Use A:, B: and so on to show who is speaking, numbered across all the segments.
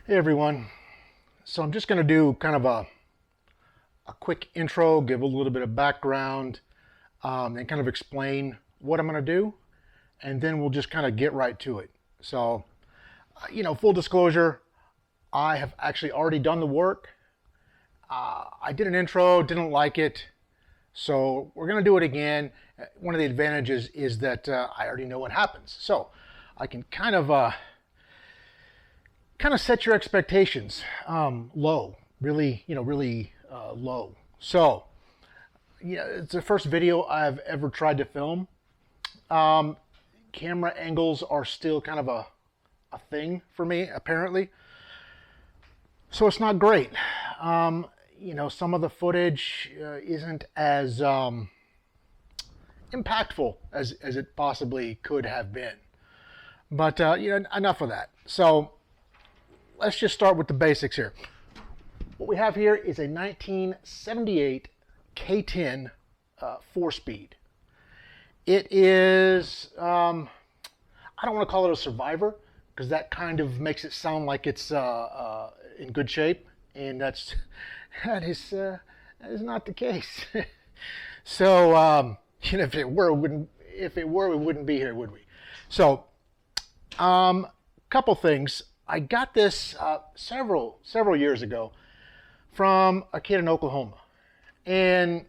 A: Hey everyone. So I'm just going to do kind of a quick intro, give a little bit of background, and kind of explain what I'm going to do, and then we'll just kind of get right to it. So, full disclosure, I have actually already done the work. I did an intro, didn't like it, so we're going to do it again. One of the advantages is that I already know what happens, so I can kind of set your expectations low, really low. So, yeah, it's the first video I've ever tried to film. Camera angles are still kind of a thing for me, apparently. So it's not great. Some of the footage isn't as impactful as it possibly could have been. But, enough of that. So let's just start with the basics here. What we have here is a 1978 K10 4-speed. It is, I don't want to call it a survivor because that kind of makes it sound like it's in good shape, and that is not the case. So, if it were, we wouldn't be here, would we? So, couple things. I got this several years ago from a kid in Oklahoma, and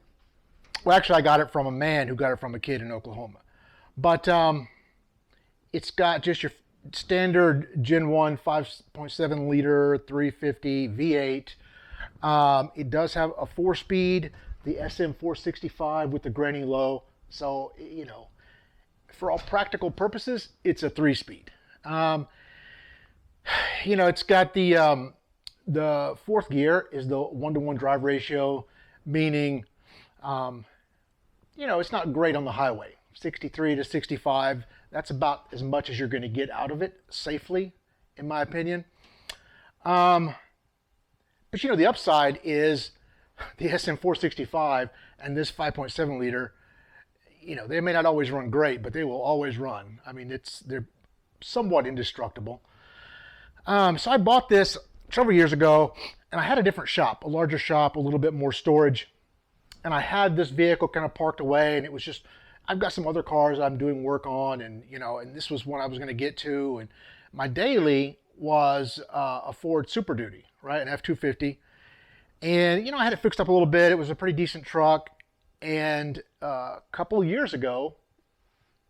A: well, actually, I got it from a man who got it from a kid in Oklahoma. But it's got just your standard Gen 1 5.7 liter 350 V8. It does have a 4-speed, the SM465 with the granny low. So, for all practical purposes, it's a 3-speed. It's got the fourth gear is the 1-to-1 drive ratio, meaning, it's not great on the highway. 63 to 65, that's about as much as you're going to get out of it safely, in my opinion. But the upside is the SM465 and this 5.7 liter, they may not always run great, but they will always run. I mean, they're somewhat indestructible. So I bought this several years ago, and I had a different shop, a larger shop, a little bit more storage. And I had this vehicle kind of parked away, and it was just, I've got some other cars I'm doing work on, and this was one I was going to get to. And my daily was a Ford Super Duty, right, an F-250. And, I had it fixed up a little bit. It was a pretty decent truck. And a couple of years ago,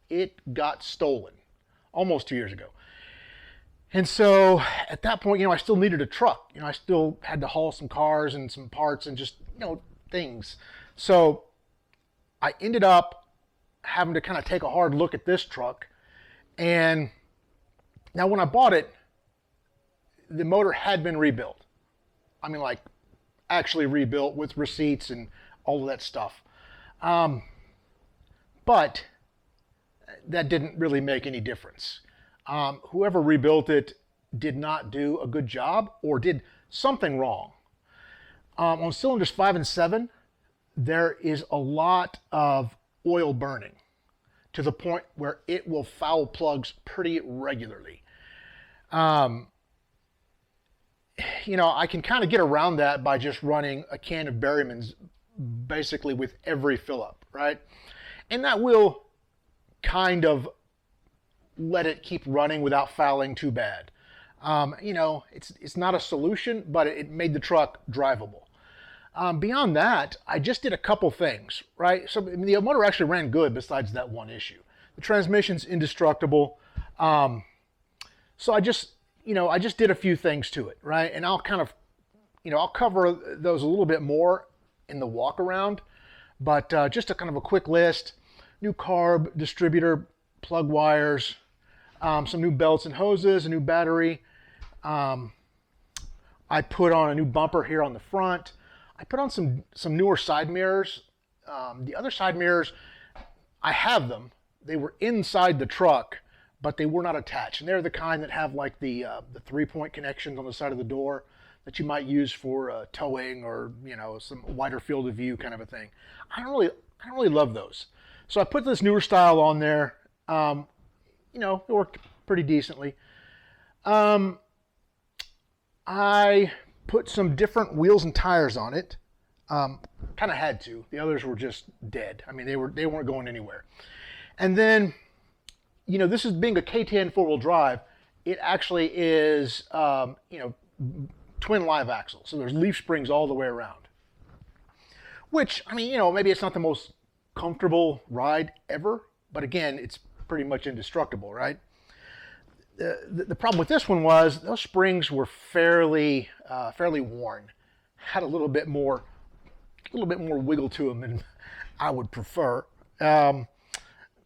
A: it got stolen, almost 2 years ago. And so at that point, I still needed a truck. I still had to haul some cars and some parts and just, things. So I ended up having to kind of take a hard look at this truck. And now when I bought it, the motor had been rebuilt. I mean, like actually rebuilt with receipts and all of that stuff. But that didn't really make any difference. Whoever rebuilt it did not do a good job or did something wrong. On cylinders 5 and 7, there is a lot of oil burning to the point where it will foul plugs pretty regularly. I can kind of get around that by just running a can of Berryman's basically with every fill up, right? And that will kind of let it keep running without fouling too bad. It's not a solution, but it made the truck drivable. Beyond that, I just did a couple things, right? So the motor actually ran good besides that one issue. The transmission's indestructible. So I just did a few things to it, right? And I'll kind of, I'll cover those a little bit more in the walk around, but just a kind of a quick list: new carb, distributor, plug wires, some new belts and hoses, a new battery. I put on a new bumper here on the front. I put on some newer side mirrors. The other side mirrors, I have them. They were inside the truck, but they were not attached. And they're the kind that have like the 3-point connections on the side of the door that you might use for towing or some wider field of view kind of a thing. I don't really love those. So I put this newer style on there. It worked pretty decently. I put some different wheels and tires on it. Kind of had to. The others were just dead. I mean, they weren't going anywhere. And then, this is being a K10 four-wheel drive. It actually is, twin live axle. So there's leaf springs all the way around. Which, I mean, maybe it's not the most comfortable ride ever, but again, it's pretty much indestructible, right? The problem with this one was those springs were fairly worn. Had a little bit more wiggle to them than I would prefer.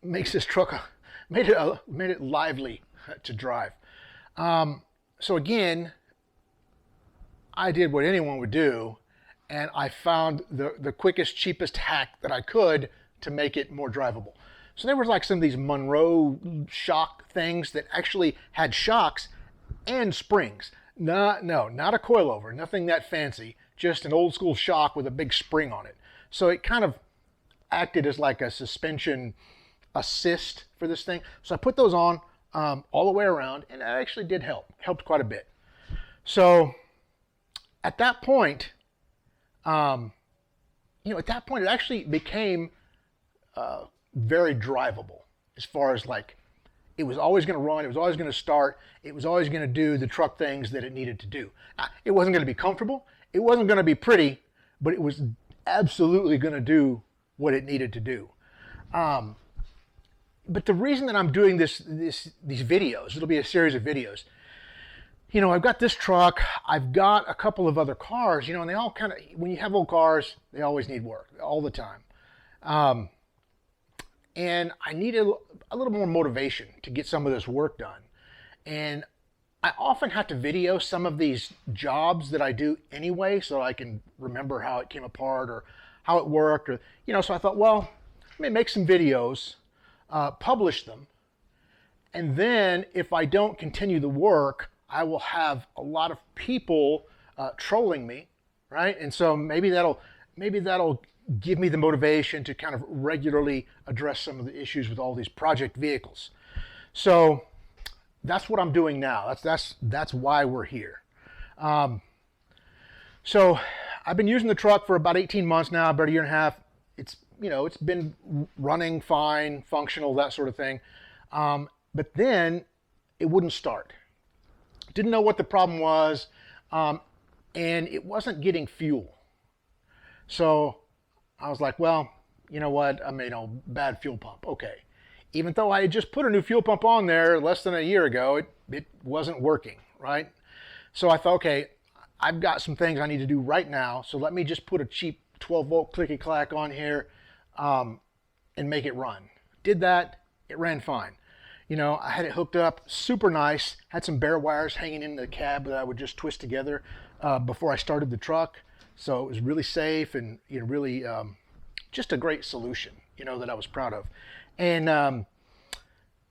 A: Makes this truck made it lively to drive. So again, I did what anyone would do, and I found the quickest, cheapest hack that I could to make it more drivable. So there was like some of these Monroe shock things that actually had shocks and springs. Not a coilover, nothing that fancy, just an old school shock with a big spring on it. So it kind of acted as like a suspension assist for this thing. So I put those on all the way around, and that actually did helped quite a bit. So at that point, it actually became very drivable, as far as like it was always going to run, it was always going to start, it was always going to do the truck things that it needed to do. It wasn't going to be comfortable, it wasn't going to be pretty, but it was absolutely going to do what it needed to do. But the reason that I'm doing these videos, it'll be a series of videos. I've got this truck, I've got a couple of other cars, and they all kind of, when you have old cars, they always need work all the time. And I needed a little more motivation to get some of this work done. And I often have to video some of these jobs that I do anyway, so I can remember how it came apart or how it worked. Or, so I thought, well, let me make some videos, publish them, and then if I don't continue the work, I will have a lot of people trolling me, right? And so maybe that'll give me the motivation to kind of regularly address some of the issues with all these project vehicles. So that's what I'm doing now. That's why we're here. So I've been using the truck for about 18 months now, about a year and a half. It's been running fine, functional, that sort of thing. But then it wouldn't start. Didn't know what the problem was, and it wasn't getting fuel. So I was like, well, you know what? Bad fuel pump. Okay. Even though I had just put a new fuel pump on there less than a year ago, it wasn't working, right? So I thought, okay, I've got some things I need to do right now, so let me just put a cheap 12-volt clicky-clack on here and make it run. Did that, it ran fine. I had it hooked up super nice, had some bare wires hanging in the cab that I would just twist together before I started the truck. So it was really safe and really just a great solution, that I was proud of. And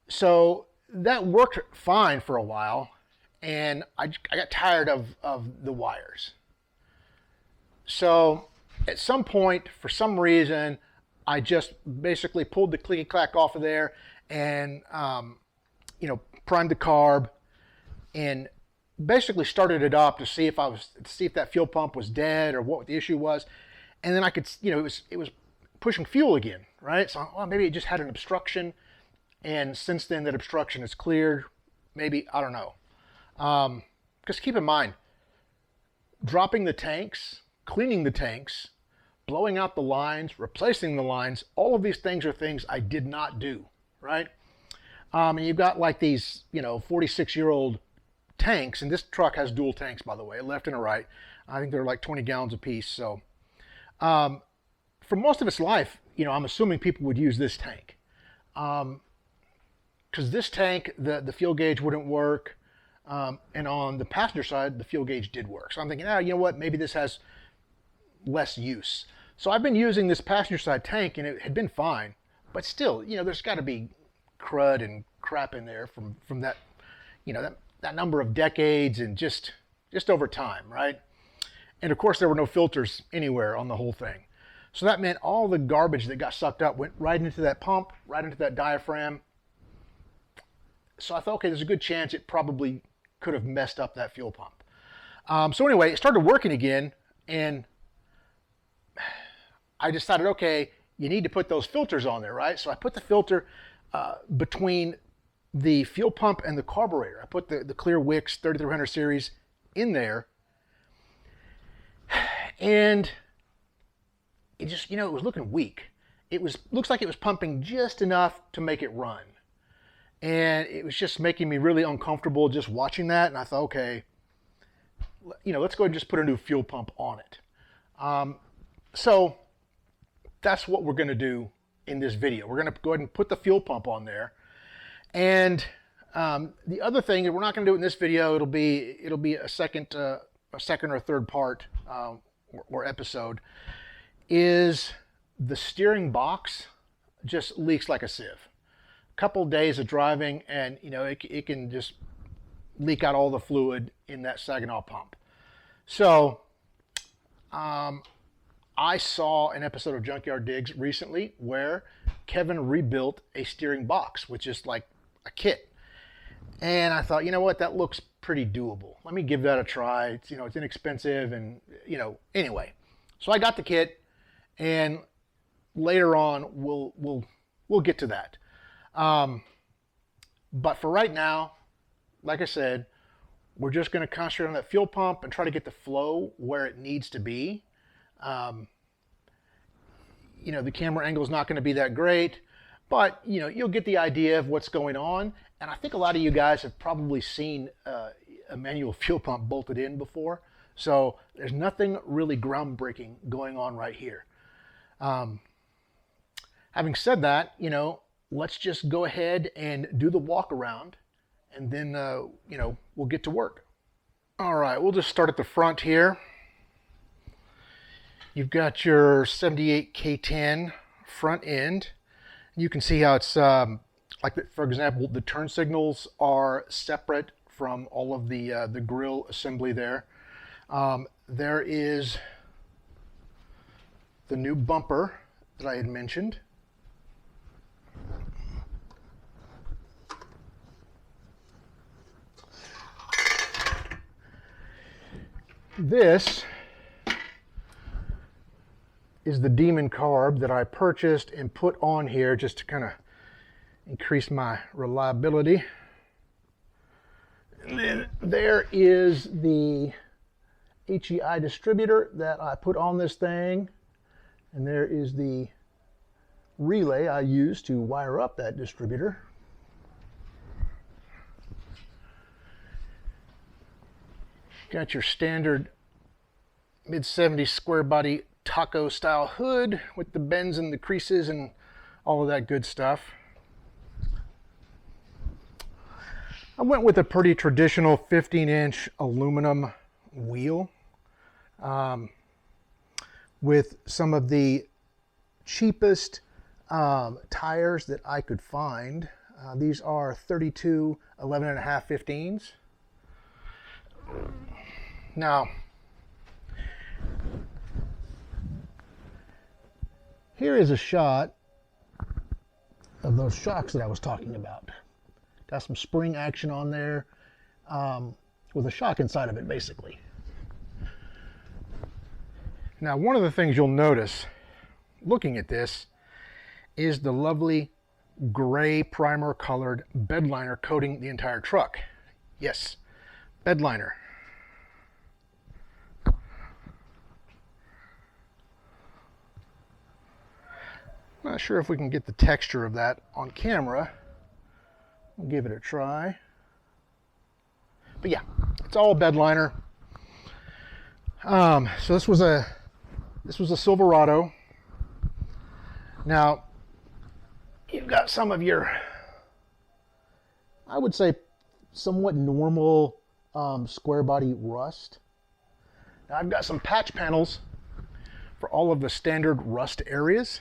A: so that worked fine for a while, and I got tired of the wires. So at some point, for some reason, I just basically pulled the clicky clack off of there and primed the carb and basically started it up to see if that fuel pump was dead or what the issue was. And then I could, it was pushing fuel again, right? So, well, maybe it just had an obstruction, and since then that obstruction is cleared. Maybe, I don't know. Because keep in mind, dropping the tanks, cleaning the tanks, blowing out the lines, replacing the lines, all of these things are things I did not do, right? And you've got like these, 46-year-old tanks, and this truck has dual tanks, by the way, a left and a right. I think they're like 20 gallons apiece. So for most of its life, I'm assuming people would use this tank. Because this tank, the fuel gauge wouldn't work. And on the passenger side, the fuel gauge did work. So I'm thinking, you know what, maybe this has less use. So I've been using this passenger side tank, and it had been fine. But still, there's got to be crud and crap in there from that, that number of decades and just over time, right? And of course, there were no filters anywhere on the whole thing. So that meant all the garbage that got sucked up went right into that pump, right into that diaphragm. So I thought, okay, there's a good chance it probably could have messed up that fuel pump. So anyway, it started working again, and I decided, okay, you need to put those filters on there, right? So I put the filter between the fuel pump and the carburetor. I put the Clear Wicks 3300 series in there, and it just, it was looking weak. Looks like it was pumping just enough to make it run. And it was just making me really uncomfortable just watching that. And I thought, okay, let's go ahead and just put a new fuel pump on it. So that's what we're going to do in this video. We're going to go ahead and put the fuel pump on there. And the other thing that we're not going to do in this video, it'll be a second or third part or episode, is the steering box just leaks like a sieve. Couple days of driving, and it can just leak out all the fluid in that Saginaw pump. So I saw an episode of Junkyard Digs recently where Kevin rebuilt a steering box, which is like a kit. And I thought, that looks pretty doable. Let me give that a try. It's it's inexpensive, and anyway. So I got the kit, and later on we'll get to that. But for right now, like I said, we're just going to concentrate on that fuel pump and try to get the flow where it needs to be. The camera angle is not going to be that great, but you'll get the idea of what's going on. And I think a lot of you guys have probably seen a manual fuel pump bolted in before. So there's nothing really groundbreaking going on right here. Having said that, let's just go ahead and do the walk around, and then, we'll get to work. All right, we'll just start at the front here. You've got your 78 K10 front end. You can see how it's, for example, the turn signals are separate from all of the grill assembly there. There is the new bumper that I had mentioned. This is the Demon carb that I purchased and put on here just to kind of increase my reliability. And then there is the HEI distributor that I put on this thing, and there is the relay I use to wire up that distributor. Got your standard mid-70s square body taco style hood with the bends and the creases and all of that good stuff. I went with a pretty traditional 15-inch aluminum wheel with some of the cheapest tires that I could find. These are 32 11.5 15s. Now, here is a shot of those shocks that I was talking about. Got some spring action on there with a shock inside of it, basically. Now, one of the things you'll notice looking at this is the lovely gray primer colored bed liner coating the entire truck. Yes, bed liner. Not sure if we can get the texture of that on camera. We'll give it a try. But yeah, it's all bed liner. So this was a Silverado. Now, you've got some of your, I would say, somewhat normal square body rust. Now, I've got some patch panels for all of the standard rust areas.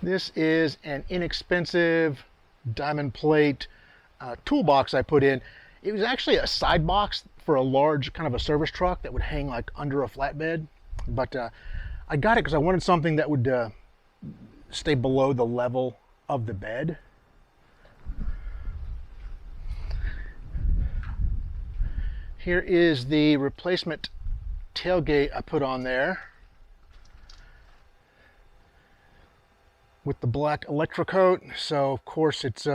A: This is an inexpensive diamond plate toolbox I put in. It was actually a side box for a large kind of a service truck that would hang like under a flatbed. But I got it because I wanted something that would stay below the level of the bed. Here is the replacement tailgate I put on there with the black electrocoat. So of course it's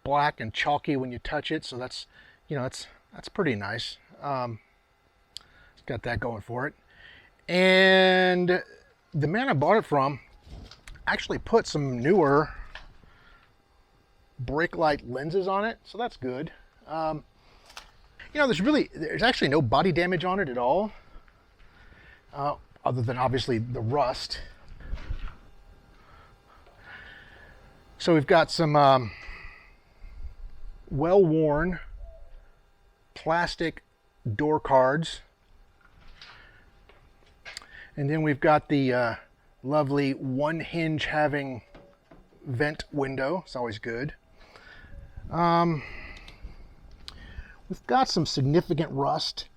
A: black and chalky when you touch it, so that's, you know, that's pretty nice. It's got that going for it. And the man I bought it from actually put some newer brake light lenses on it, so that's good. You know, there's actually no body damage on it at all, other than obviously the rust. So we've got some well-worn plastic door cards, and then we've got the lovely one hinge having vent window. It's always good. We've got some significant rust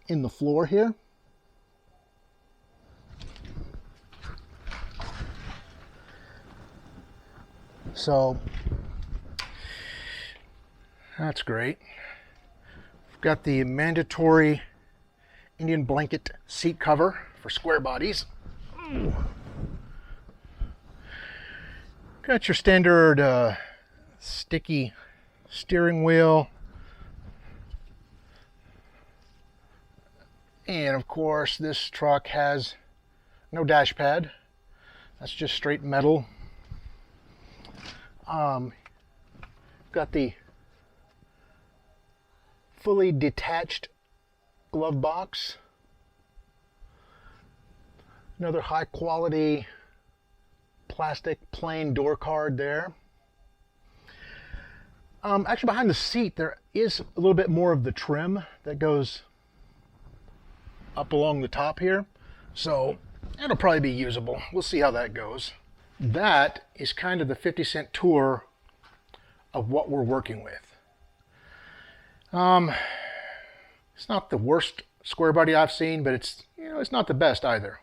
A: in the floor here. So that's great. We've got the mandatory Indian blanket seat cover for square bodies. Got your standard sticky steering wheel. And of course, this truck has no dash pad. That's just straight metal. Got the fully detached glove box. Another high quality plastic plain door card there. Actually, behind the seat there is a little bit more of the trim that goes up along the top here, so it'll probably be usable. We'll see how that goes. That is kind of the 50-cent tour of what we're working with. It's not the worst square body I've seen, but it's, you know, it's not the best either.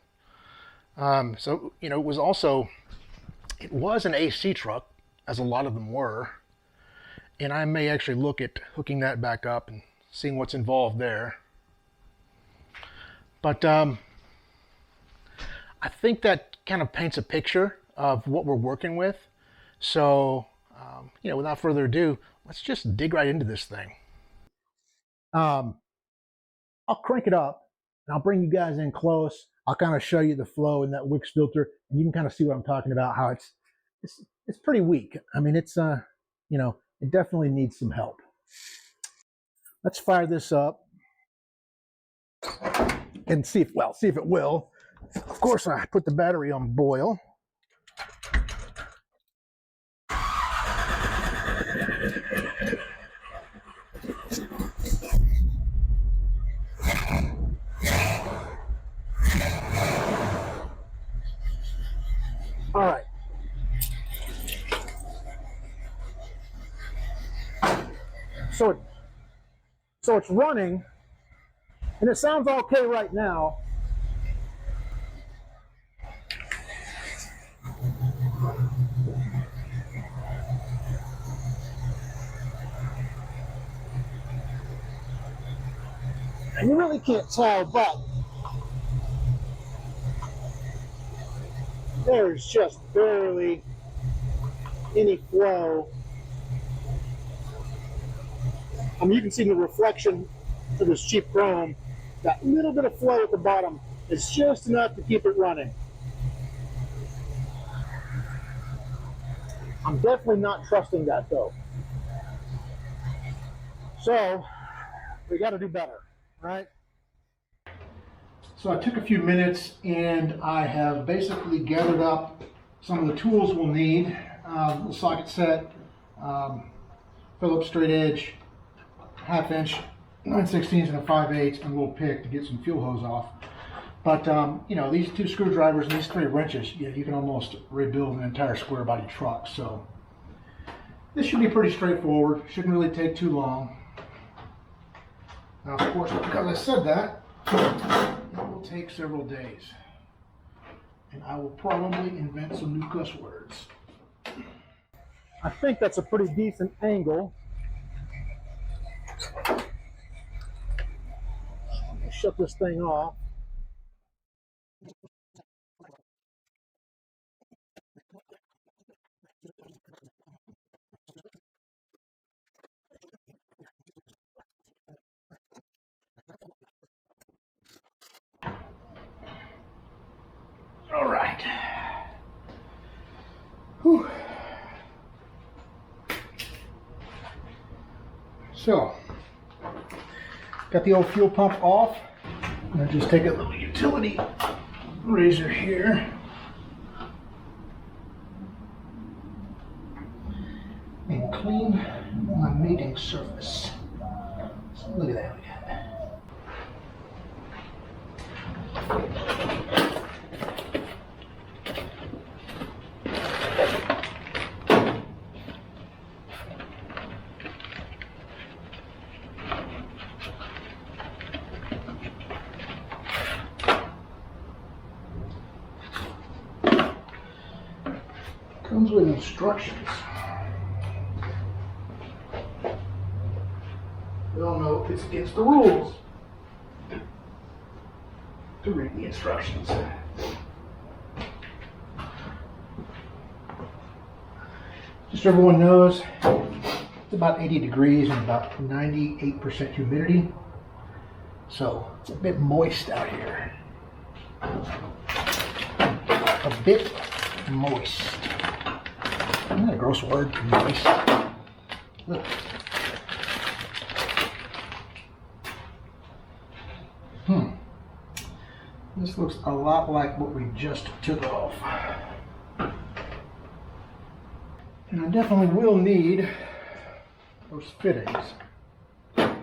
A: So, you know, it was an AC truck, as a lot of them were, and I may actually look at hooking that back up and seeing what's involved there. But I think that kind of paints a picture of what we're working with. So, you know, without further ado, let's just dig right into this thing. I'll crank it up and I'll bring you guys in close. I'll kind of show you the flow in that Wix filter, and you can kind of see what I'm talking about, how it's pretty weak. I mean, it's you know, it definitely needs some help. Let's fire this up and see if it will. Of course, I put the battery on boil. All right. So it's running, and it sounds okay right now. And you really can't tell, but there's just barely any flow. I mean, you can see the reflection of this cheap chrome. That little bit of flow at the bottom is just enough to keep it running. I'm definitely not trusting that though. So we got to do better, right? So I took a few minutes and I have basically gathered up some of the tools we'll need. The socket set, Phillips straight edge, 1/2 inch, 9/16 and a 5/8, and a little pick to get some fuel hose off. But you know, these 2 screwdrivers and these 3 wrenches, you can almost rebuild an entire square body truck. So this should be pretty straightforward. Shouldn't really take too long. Now, of course, because I said that, it will take several days, and I will probably invent some new cuss words. I think that's a pretty decent angle. Shut this thing off. All right. Whew. So, got the old fuel pump off. I'm gonna just take a little utility razor here and clean my mating surface. So look at that. Comes with instructions. We all know it's against the rules to read the instructions. Just so everyone knows, it's about 80 degrees and about 98% humidity. So it's a bit moist out here. A bit moist. Isn't that a gross word? Moist. Look. This looks a lot like what we just took off. And I definitely will need those fittings. So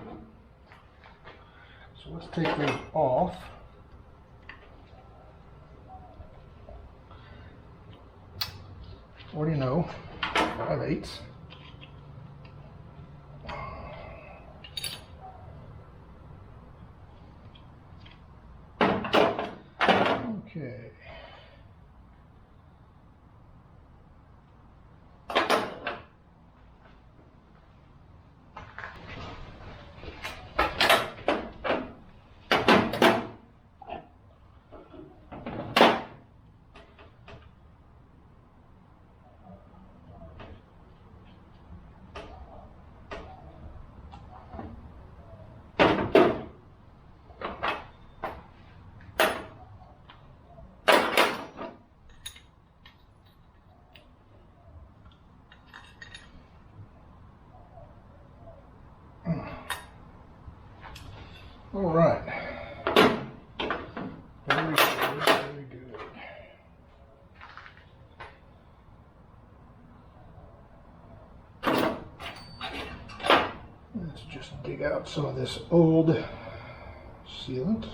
A: let's take those off. Already know, 5/8. Okay. All right. Very good, very good. Let's just dig out some of this old sealant.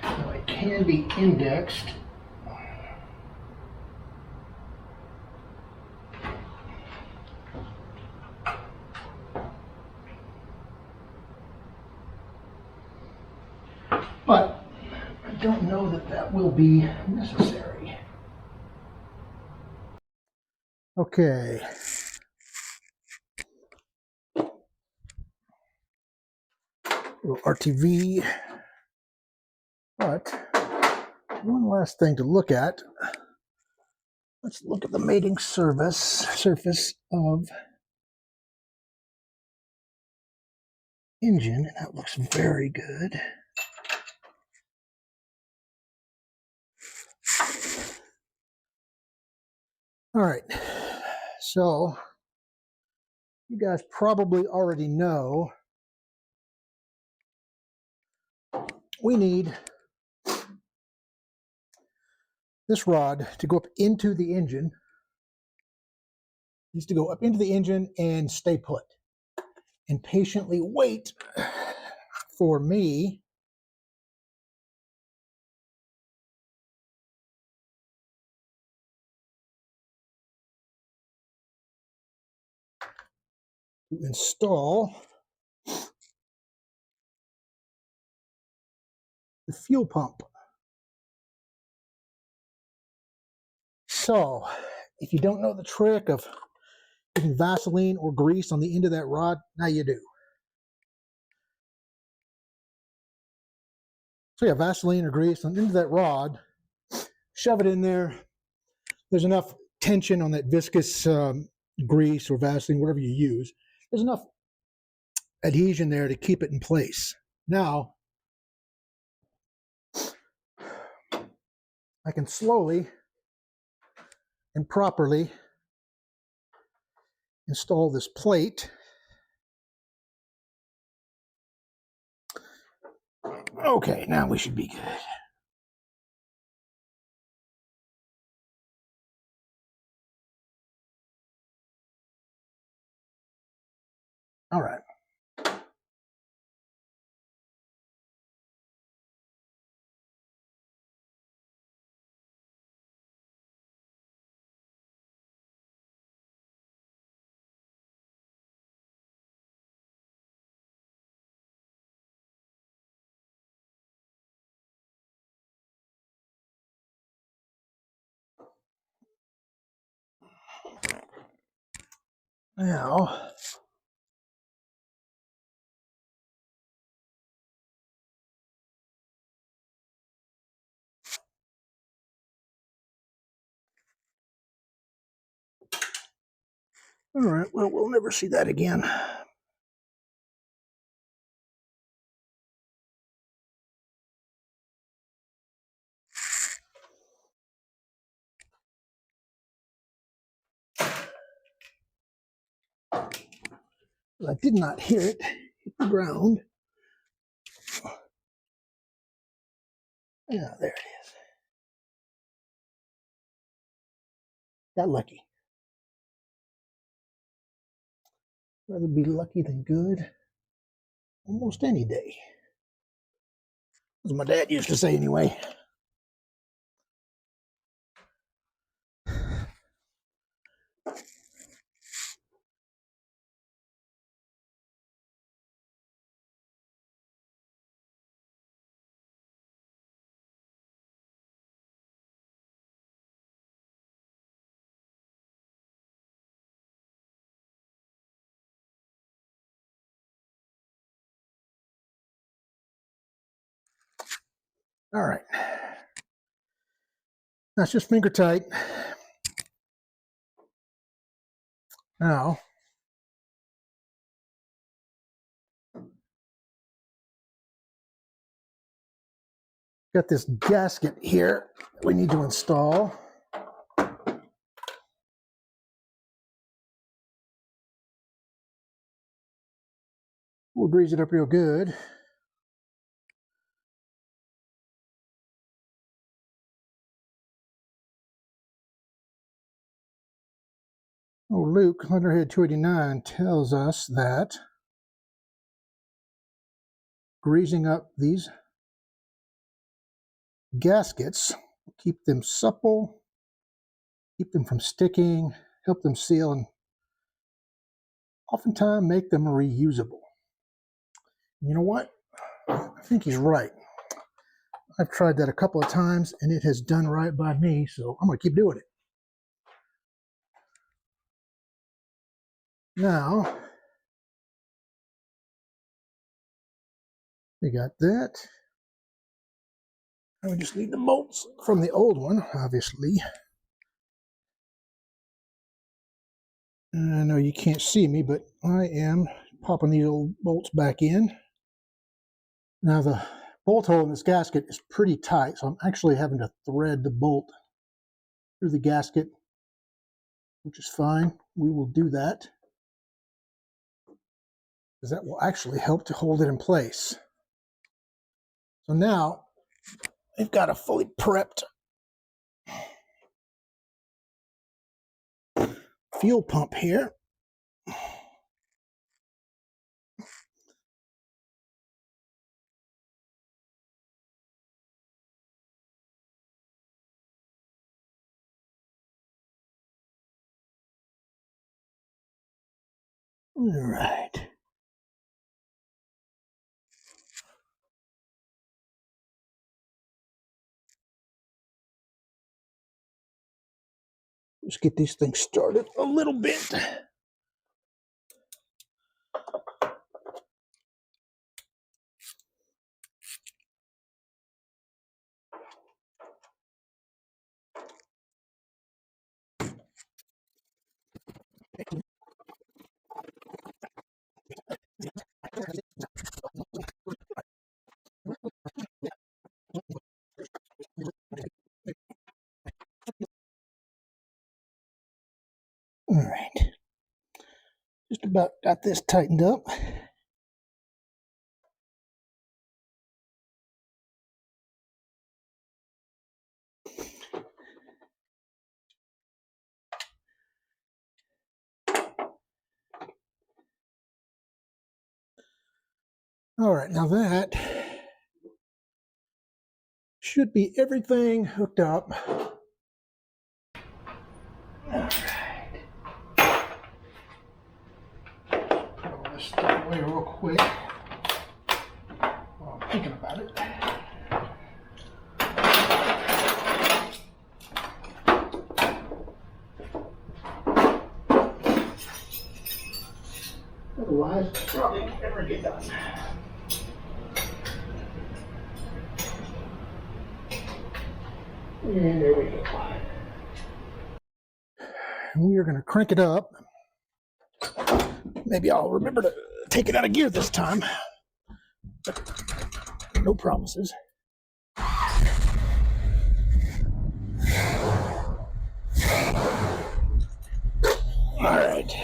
A: Now it can be indexed. But I don't know that that will be necessary. Okay. Little RTV. But one last thing to look at. Let's look at the mating surface of engine, and that looks very good. All right, so you guys probably already know we need this rod to go up into the engine. It needs to go up into the engine and stay put and patiently wait for me to install the fuel pump. So, if you don't know the trick of Putting Vaseline or grease on the end of that rod? Now you do. So yeah, Vaseline or grease on the end of that rod. Shove it in there. There's enough tension on that viscous grease or Vaseline, whatever you use. There's enough adhesion there to keep it in place. Now, I can slowly and properly install this plate. Okay, now we should be good. All right. Now, all right, well, we'll never see that again. I did not hear it hit the ground. Yeah, there it is. Got lucky. Rather be lucky than good almost any day. As my dad used to say anyway. All right. That's just finger tight. Now, got this gasket here we need to install. We'll grease it up real good. Oh, Luke, Letterhead 289 tells us that greasing up these gaskets will keep them supple, keep them from sticking, help them seal, and oftentimes make them reusable. You know what? I think he's right. I've tried that a couple of times and it has done right by me, so I'm going to keep doing it. Now, we got that. And we just need the bolts from the old one, obviously. And I know you can't see me, but I am popping these old bolts back in. Now the bolt hole in this gasket is pretty tight, so I'm actually having to thread the bolt through the gasket, which is fine. We will do that, because that will actually help to hold it in place. So now we've got a fully prepped fuel pump here. All right. Let's get these things started a little bit. All right, just about got this tightened up. All right, now that should be everything hooked up. All right. Put all this stuff away real quick while I'm thinking about it. Otherwise, it's probably never get done. And there we go. And we are going to crank it up. Maybe I'll remember to take it out of gear this time. No promises. All right.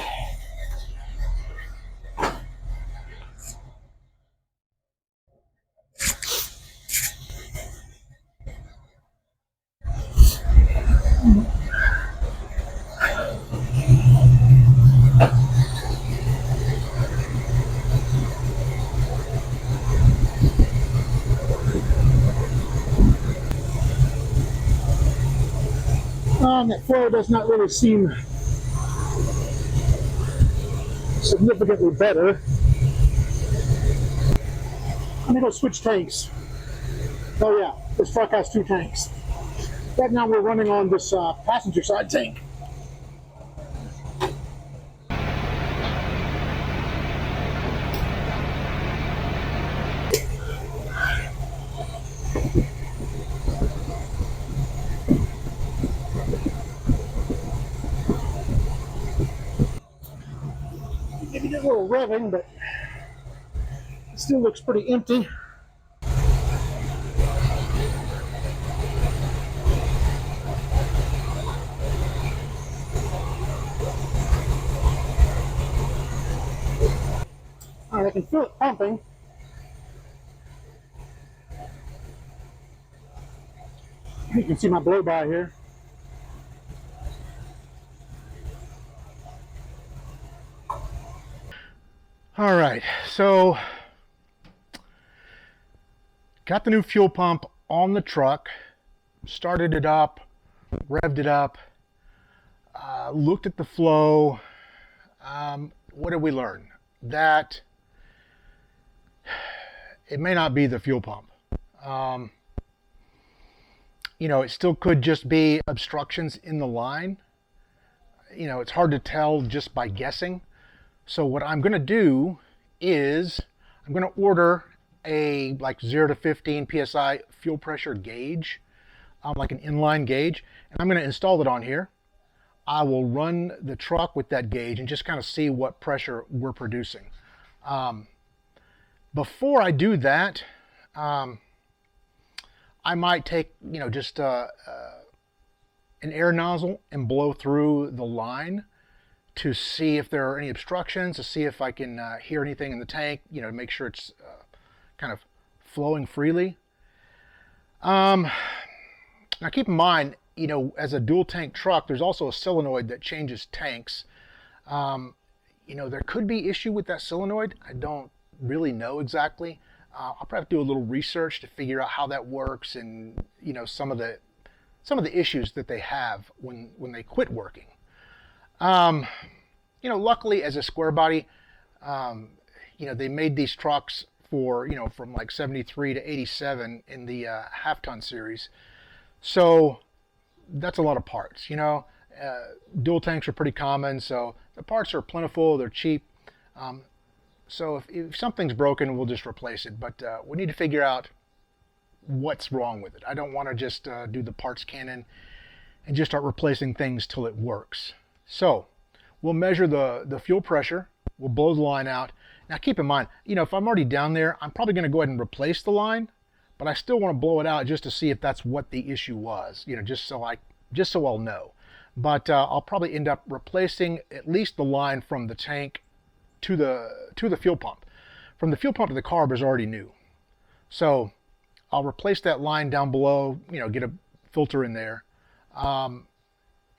A: That flow does not really seem significantly better. I'm gonna go switch tanks. Oh yeah, this truck has 2 tanks. Right now we're running on this passenger side tank. Maybe get a little revving, but it still looks pretty empty. All right, I can feel it pumping. You can see my blow by here. All right, so got the new fuel pump on the truck, started it up, revved it up, looked at the flow. What did we learn? That it may not be the fuel pump. You know, it still could just be obstructions in the line. You know, it's hard to tell just by guessing. So what I'm going to do is I'm going to order a like 0 to 15 psi fuel pressure gauge, like an inline gauge, and I'm going to install it on here. I will run the truck with that gauge and just kind of see what pressure we're producing. Before I do that, I might take, you know, just an air nozzle and blow through the line to see if there are any obstructions, to see if I can hear anything in the tank, you know, to make sure it's kind of flowing freely. Now keep in mind, you know, as a dual tank truck, there's also a solenoid that changes tanks. You know, there could be issue with that solenoid. I don't really know exactly. I'll probably have to do a little research to figure out how that works and, you know, some of the issues that they have when they quit working. You know, luckily as a square body, you know, they made these trucks for, you know, from like 73 to 87 in the half-ton series. So that's a lot of parts, you know. Dual tanks are pretty common, so the parts are plentiful, they're cheap. So if something's broken, we'll just replace it. But we need to figure out what's wrong with it. I don't want to just do the parts cannon and just start replacing things till it works. So we'll measure the fuel pressure. We'll blow the line out. Now keep in mind, if I'm already down there, I'm probably going to go ahead and replace the line, but I still want to blow it out just to see if that's what the issue was, just so I'll know. But I'll probably end up replacing at least the line from the tank to the fuel pump. From the fuel pump to the carb is already new. So I'll replace that line down below, get a filter in there. And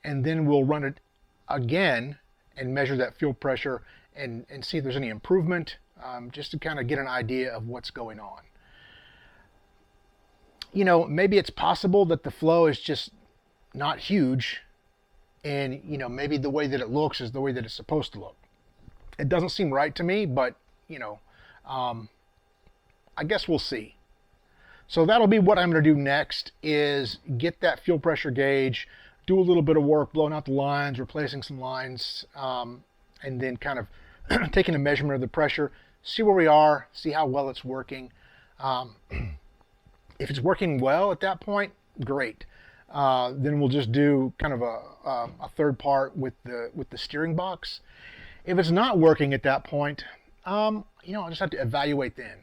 A: then we'll run it again and measure that fuel pressure and see if there's any improvement, just to kind of get an idea of what's going on. Maybe it's possible that the flow is just not huge, and maybe the way that it looks is the way that it's supposed to look. It doesn't seem right to me, but I guess we'll see. So that'll be what I'm going to do next, is get that fuel pressure gauge, do a little bit of work blowing out the lines, replacing some lines, and then kind of taking a measurement of the pressure, see where we are, see how well it's working. If it's working well at that point, great. Then we'll just do kind of a third part with the steering box. If it's not working at that point, I'll just have to evaluate then.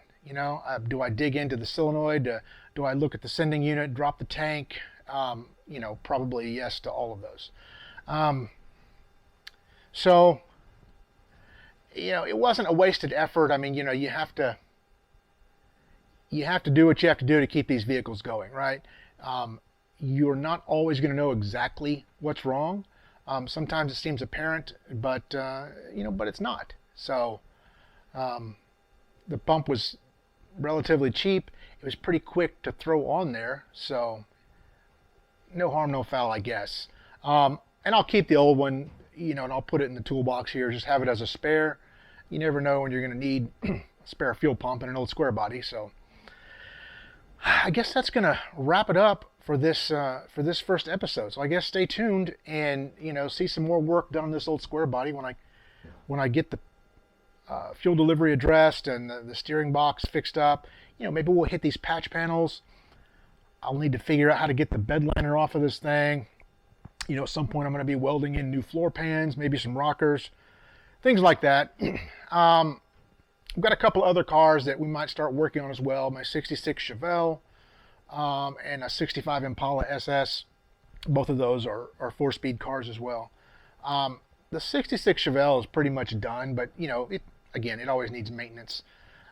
A: Do I dig into the solenoid? Do I look at the sending unit, drop the tank? Probably yes to all of those. So, it wasn't a wasted effort. I mean, you have to do what you have to do to keep these vehicles going, right? You're not always going to know exactly what's wrong. Sometimes it seems apparent, but but it's not. So the pump was relatively cheap. It was pretty quick to throw on there, so no harm, no foul, I guess. And I'll keep the old one, and I'll put it in the toolbox here. Just have it as a spare. You never know when you're going to need a spare fuel pump and an old square body. So I guess that's going to wrap it up for this first episode. So I guess stay tuned and see some more work done on this old square body when I get the fuel delivery addressed and the steering box fixed up. Maybe we'll hit these patch panels. I'll need to figure out how to get the bed liner off of this thing. At some point I'm going to be welding in new floor pans, maybe some rockers, things like that. I've got a couple other cars that we might start working on as well. My 66 Chevelle and a 65 Impala SS. Both of those are 4-speed cars as well. The 66 Chevelle is pretty much done, but it always needs maintenance.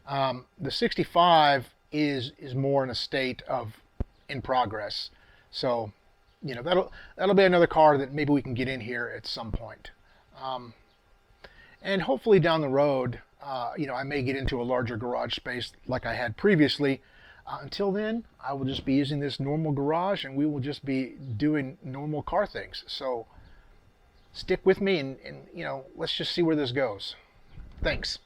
A: The 65 is more in a state of in progress. So, that'll be another car that maybe we can get in here at some point. And hopefully down the road, I may get into a larger garage space like I had previously. Until then, I will just be using this normal garage and we will just be doing normal car things. So stick with me and let's just see where this goes. Thanks.